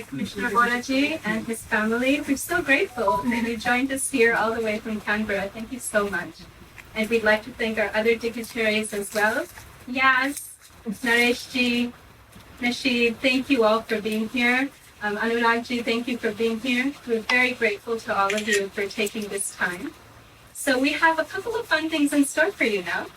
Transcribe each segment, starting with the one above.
Krishna Boraji and his family. We're so grateful that you joined us here all the way from Canberra. Thank you so much. And we'd like to thank our other dignitaries as well. Yas, Nareshji, Nasheed, thank you all for being here. Anuragji, thank you for being here. We're very grateful to all of you for taking this time. So we have a couple of fun things in store for you now.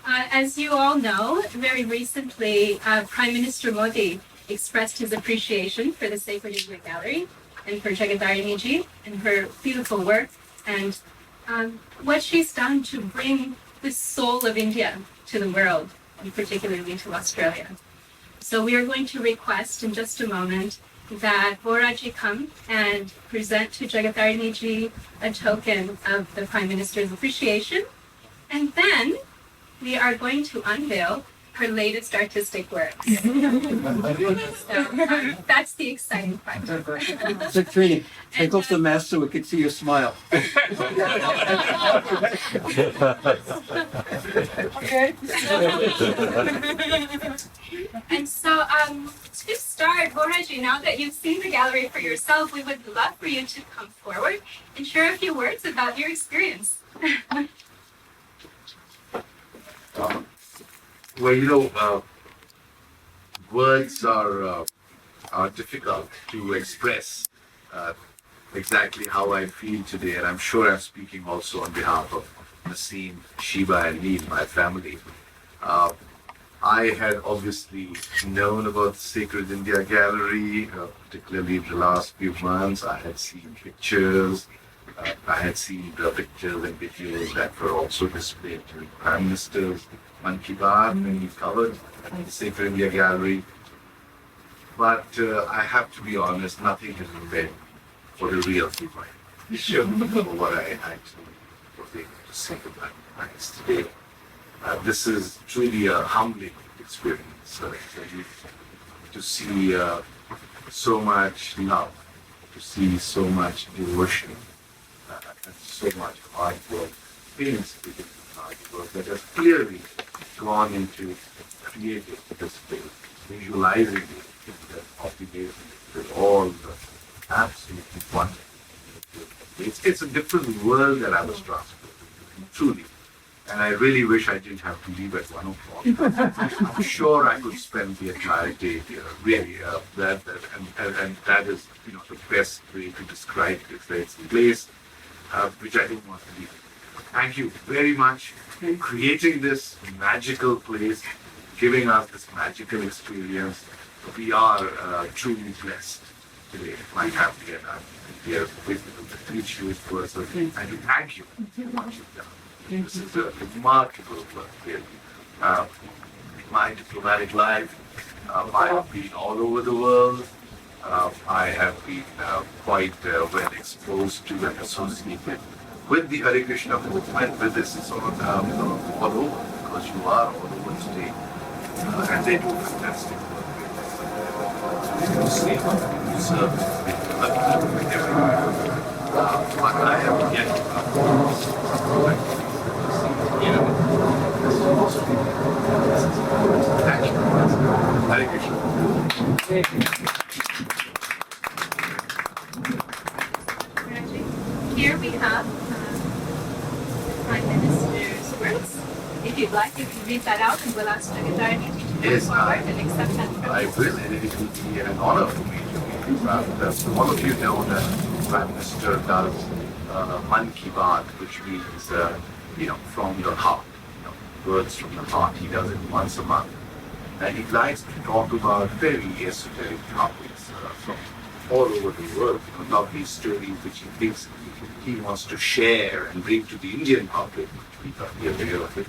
As you all know, very recently, Prime Minister Modi expressed his appreciation for the Sacred India Gallery and for Jagadharini Ji and her beautiful work and what she's done to bring the soul of India to the world, and particularly to Australia. So we are going to request in just a moment that Boraji come and present to Jagadharini Ji a token of the Prime Minister's appreciation. And then we are going to unveil her latest artistic works. So that's the exciting part. So Trini, take off the mask so we can see your smile. Okay. And so to start, Boraji, now that you've seen the gallery for yourself, we would love for you to come forward and share a few words about your experience. Well, words are difficult to express exactly how I feel today, and I'm sure I'm speaking also on behalf of Naseem, Shiva, and me, my family. I had obviously known about the Sacred India Gallery, particularly in the last few months. I had seen pictures. I had seen the pictures and videos that were also displayed during Prime Minister's Man Ki Baat when he covered the Sacred India Gallery. But I have to be honest, nothing has been for the real divine. Sure, what I actually was able to say about Christ today. This is truly a humbling experience to see so much love, to see so much devotion, and so much hard work, painstaking hard work that has clearly gone into creating this place, visualizing it, cultivating it with all the absolutely wonderful. It's a different world that I was transported to, truly. And I really wish I didn't have to leave at 1 o'clock. I'm sure I could spend the entire day here, really. And that is, the best way to describe this. It's a place which I don't want to leave. Thank you very much for creating this magical place, giving us this magical experience. We are truly blessed today. My family and I here with the three Jewish persons. And to thank you for what you've done. This is a remarkable work, really. My diplomatic life, I have been all over the world. I have been quite well exposed to and associated with the Hare Krishna movement, with this sort of all over, because you are all over today. And they do fantastic work. You see, you serve with everyone. But I have yet to thank you. Hare Krishna. Here we have the Prime Minister's words. If you'd like, you can read that out and we'll ask Jagadharini to come forward and accept that from you. I will, and it will be an honor for me to read that. All of you know that Prime Minister does Man Ki Baat, which means, from the heart, words from the heart. He does it once a month. And he likes to talk about very esoteric topics from all over the world, lovely stories which he thinks he wants to share and bring to the Indian public, which we got the aware of it.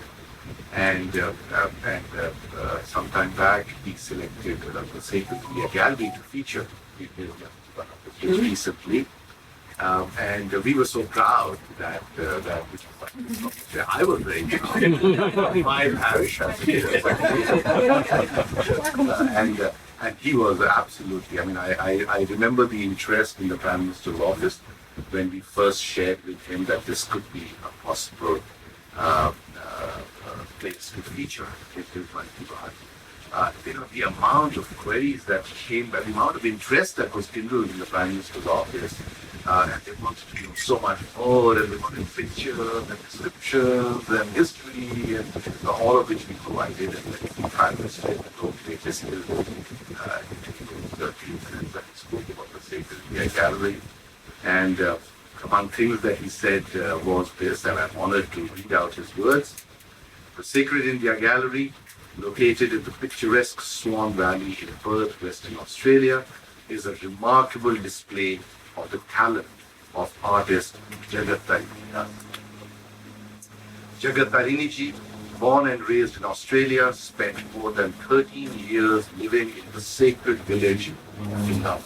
And some time back, he selected the Sacred India Gallery to feature in his recently. And we were so proud that I was very proud. My parish has and he was absolutely, I remember the interest in the Prime Minister's office when we first shared with him that this could be a possible place to feature his Man Ki Baat. The amount of queries that came, the amount of interest that was kindled in the Prime Minister's office, and they wanted to know so much more, and they wanted pictures and descriptions and history, and all of which we provided. And the Prime Minister totally listened to 30 minutes that he spoke about the Sacred India Gallery. And among things that he said was this, and I'm honored to read out his words. The Sacred India Gallery, located in the picturesque Swan Valley in Perth, Western Australia, is a remarkable display of the talent of artist Jagat Tarini. Jagat Tarini ji, born and raised in Australia, spent more than 13 years living in the sacred village of Vrindavan.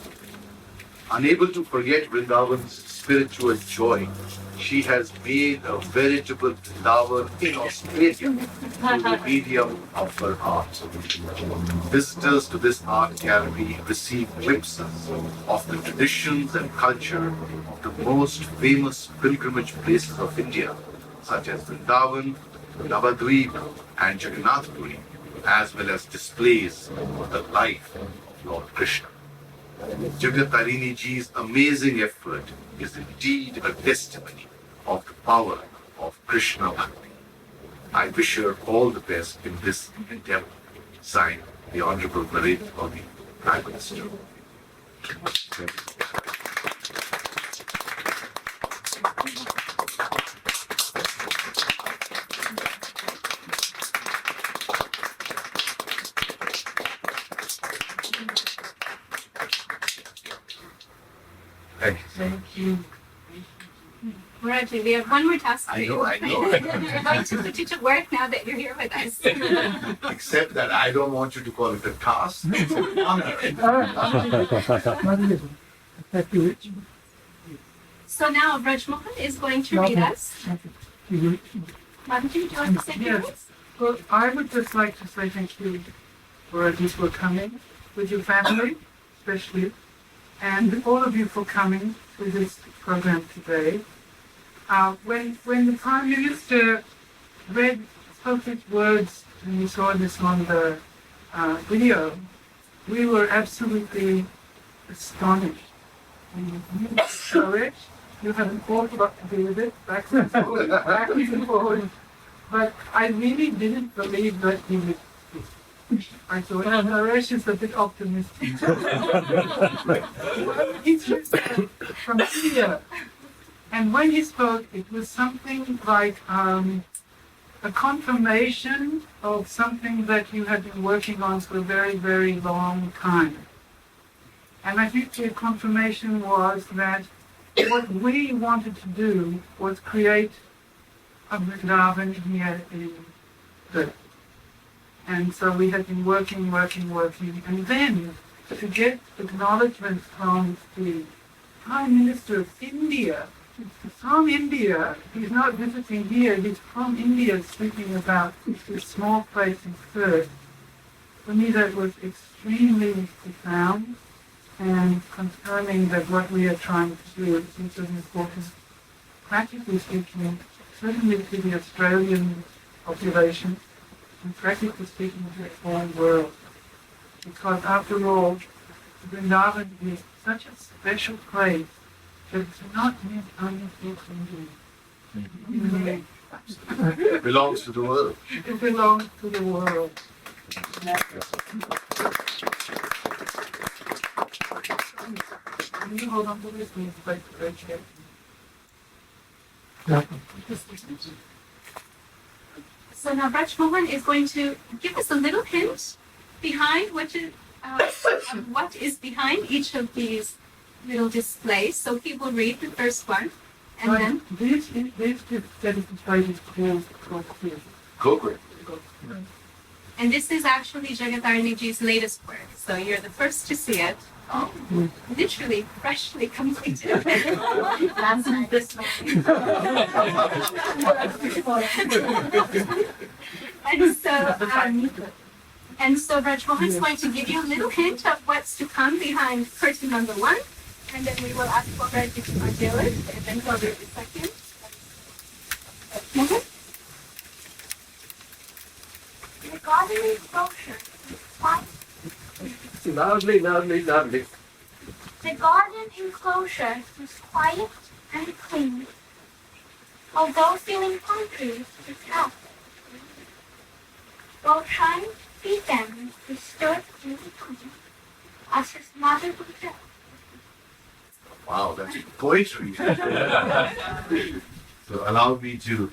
Unable to forget Vrindavan's spiritual joy, she has made a veritable Vrindavan in Australia through the medium of her art. Visitors to this art gallery receive glimpses of the traditions and culture of the most famous pilgrimage places of India, such as Vrindavan, Navadvip, and Jagannath Puri, as well as displays of the life of Lord Krishna. Jagat Tarini ji's amazing effort is indeed a testimony of the power of Krishna Bhakti. I wish her all the best in this endeavor. Signed, the Honorable Narendra Modi, Prime Minister. Thank you. Muraji, we have one more task for I you. know. We're going to put you to work now that you're here with us. Except that I don't want you to call it a task. It's an honor. Thank you. So now Raj Mohan is going to read us. Mataji, do you want to say a few Yes. words? Well, I would just like to say thank you for coming with your family, especially, and all of you for coming to this program today. When the Prime Minister spoke his words, and we saw this on the video, we were absolutely astonished. And you courage, you have an awful lot to do with it, backwards and forwards, backwards and forwards. But I really didn't believe that he would speak. I thought, Naresh is a bit optimistic. He's just from India. And when he spoke, it was something like a confirmation of something that you had been working on for a very, very long time. And I think the confirmation was that what we wanted to do was create a Vrindavan here in Perth. And so we had been working, and then to get acknowledgement from the Prime Minister of India, from India, he's not visiting here, he's from India speaking about this small place in Perth. For me that was extremely profound and confirming that what we are trying to do is important, practically speaking, certainly to the Australian population, and practically speaking to the whole world. Because after all, Vrindavan is such a special place that it's not meant only for India. It belongs to the world. It belongs to the world. Can you hold on to this? Please, very carefully. So now Raj Mohan is going to give us a little hint behind what is behind each of these little displays. So he will read the first one, and then This set of displays is called Kokri. Go. and this is actually Jagat Tarini ji's latest work. So you're the first to see it. Literally freshly completed. Last night. This morning. And so Raj Mohan is going to give you a little hint of what's to come behind curtain number 1, and then we will ask for Reggie to unveil it, and then he'll read the second. Mohan? Regarding exposure, Lovely, lovely, lovely. The garden enclosure was quiet and clean, although feeling hungry with help. While trying to feed them, he stood in between, as his mother would do. Wow, that's poetry. So allow me to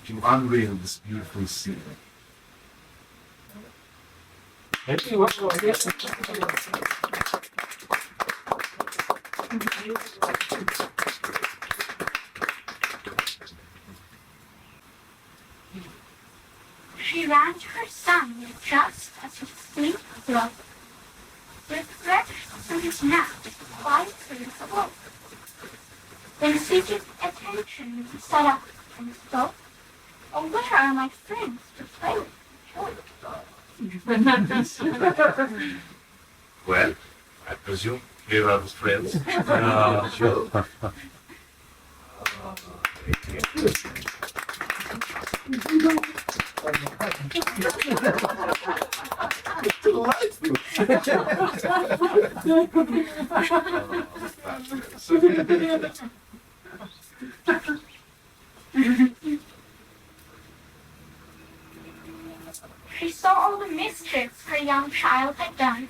unveil this beautiful scene. Thank you. She ran to her son just as his sleep broke, refreshed from his nap, quietly awoke. Then seeking attention, he sat up and spoke, "Oh, where are my friends to play with and enjoy?" Well, I presume here are his friends. Sure. She saw all the mischief her young child had done,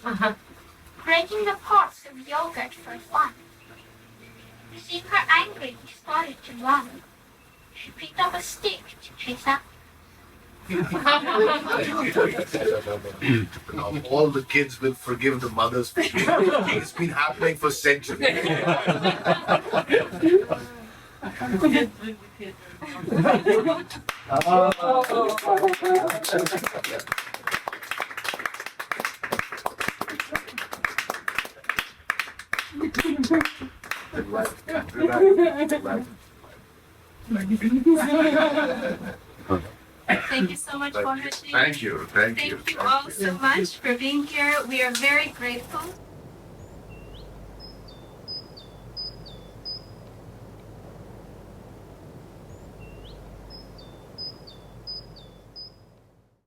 breaking the pots of yogurt for fun. Seeing her angry, he started to run. She picked up a stick to chase out. Now, all the kids will forgive the mothers. It's been happening for centuries. Thank you so much, Bhakti. Thank you. Thank you all so much for being here. We are very grateful.